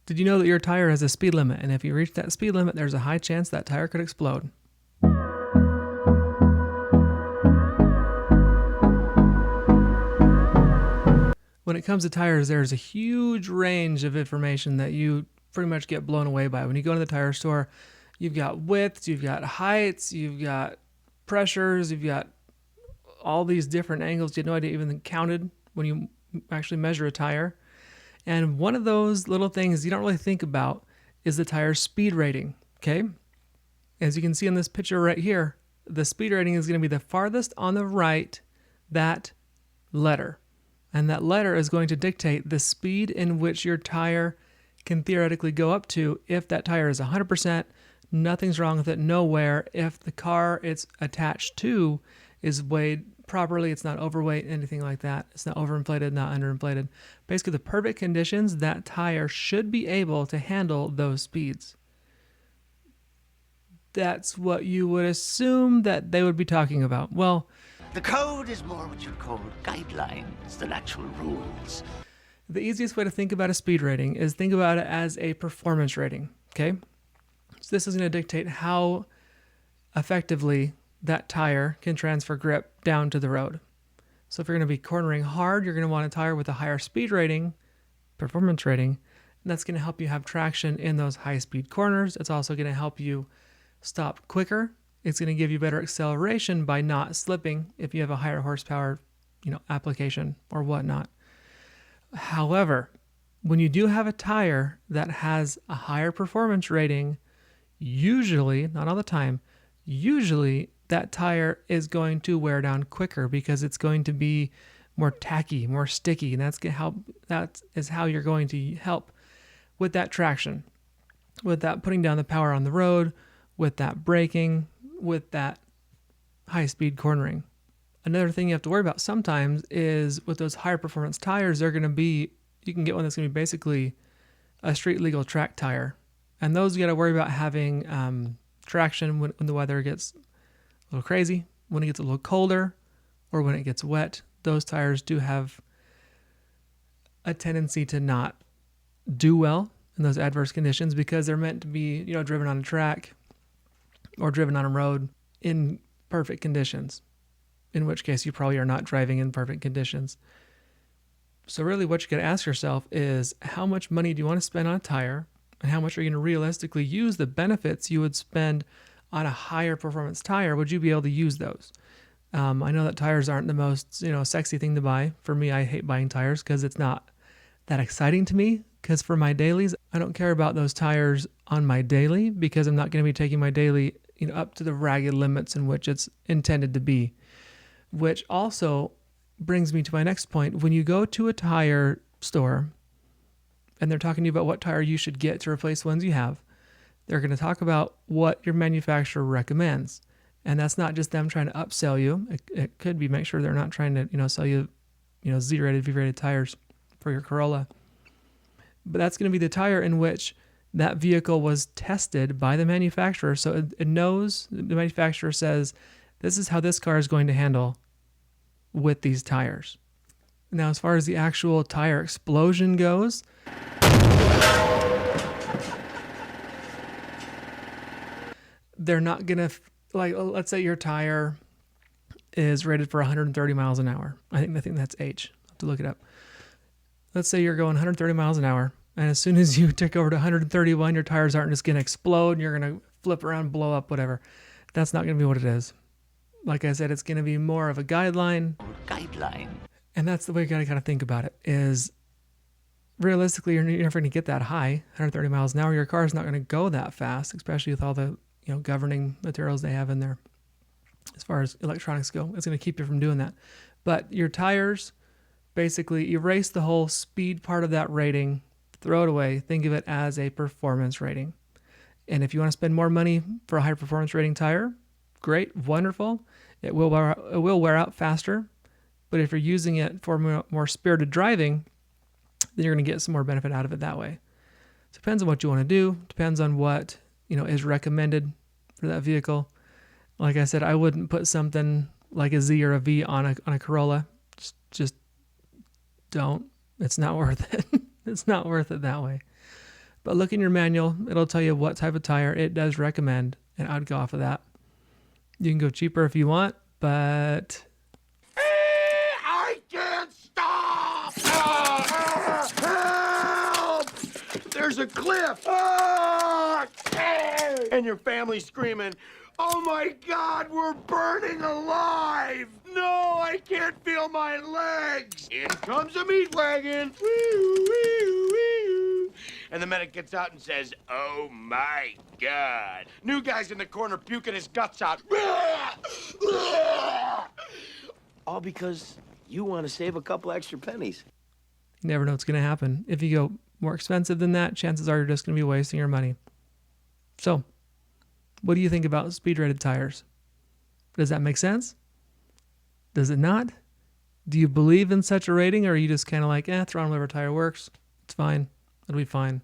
Did you know that your tire has a speed limit? And if you reach that speed limit, there's a high chance that tire could explode. When it comes to tires, there's a huge range of information that you pretty much get blown away by. When you go to the tire store, you've got widths, you've got heights, you've got pressures, you've got all these different angles you had no idea even counted when you actually measure a tire. And one of those little things you don't really think about is the tire's speed rating, okay? As you can see in this picture right here, the speed rating is going to be the farthest on the right, that letter. And that letter is going to dictate the speed in which your tire can theoretically go up to if that tire is 100%, nothing's wrong with it, no wear. If the car it's attached to is weighed properly, it's not overweight, anything like that. It's not overinflated, not underinflated. Basically, the perfect conditions, that tire should be able to handle those speeds. That's what you would assume that they would be talking about. Well, the code is more what you'd call guidelines than actual rules. The easiest way to think about a speed rating is think about it as a performance rating, okay? So this is going to dictate how effectively that tire can transfer grip down to the road. So if you're going to be cornering hard, you're going to want a tire with a higher speed rating, performance rating, and that's going to help you have traction in those high-speed corners. It's also going to help you stop quicker. It's going to give you better acceleration by not slipping if you have a higher horsepower, application or whatnot. However, when you do have a tire that has a higher performance rating, usually, not all the time, usually that tire is going to wear down quicker because it's going to be more tacky, more sticky, and that is how you're going to help with that traction, with that putting down the power on the road, with that braking, with that high-speed cornering. Another thing you have to worry about sometimes is with those higher performance tires, you can get one that's going to be basically a street legal track tire. And those you got to worry about having traction when the weather gets a little crazy, when it gets a little colder, or when it gets wet. Those tires do have a tendency to not do well in those adverse conditions because they're meant to be, driven on a track or driven on a road in perfect conditions, in which case you probably are not driving in perfect conditions. So really what you got to ask yourself is how much money do you want to spend on a tire and how much are you going to realistically use the benefits you would spend on a higher performance tire? Would you be able to use those? I know that tires aren't the most, sexy thing to buy. For me, I hate buying tires because it's not that exciting to me. Because for my dailies, I don't care about those tires on my daily because I'm not going to be taking my daily, up to the ragged limits in which it's intended to be. Which also brings me to my next point. When you go to a tire store and they're talking to you about what tire you should get to replace ones you have, they're going to talk about what your manufacturer recommends. And that's not just them trying to upsell you. It could be make sure they're not trying to, sell you, Z-rated, V-rated tires for your Corolla. But that's going to be the tire in which that vehicle was tested by the manufacturer. So it knows, the manufacturer says, this is how this car is going to handle with these tires. Now, as far as the actual tire explosion goes, they're not going to, let's say your tire is rated for 130 miles an hour. I think that's H. I'll have to look it up. Let's say you're going 130 miles an hour, and as soon as you take over to 131, your tires aren't just going to explode, and you're going to flip around, blow up, whatever. That's not going to be what it is. Like I said, it's going to be more of a guideline. And that's the way you got to kind of think about it, is realistically, you're never going to get that high, 130 miles an hour. Your car is not going to go that fast, especially with all the governing materials they have in there. As far as electronics go, it's going to keep you from doing that. But your tires basically erase the whole speed part of that rating, throw it away, think of it as a performance rating. And if you want to spend more money for a high performance rating tire, great, wonderful. It will wear out faster. But if you're using it for more spirited driving, then you're going to get some more benefit out of it that way. So it depends on what you want to do. Depends on what is recommended for that vehicle. Like I said, I wouldn't put something like a Z or a V on a Corolla. Just don't. It's not worth it. It's not worth it that way. But look in your manual. It'll tell you what type of tire it does recommend, and I'd go off of that. You can go cheaper if you want, but... I can't stop! Help! There's a cliff! And your family's screaming, "Oh my God, we're burning alive! No, I can't feel my legs!" In comes a meat wagon. Woo, woo, woo. And the medic gets out and says, "Oh my God." New guy's in the corner puking his guts out. All because you want to save a couple extra pennies. You never know what's going to happen. If you go more expensive than that, chances are you're just going to be wasting your money. So, what do you think about speed-rated tires? Does that make sense? Does it not? Do you believe in such a rating, or are you just kind of like, throw on whatever tire works? It's fine. It'll be fine.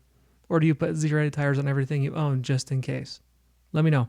Or do you put 0 rated tires on everything you own just in case? Let me know.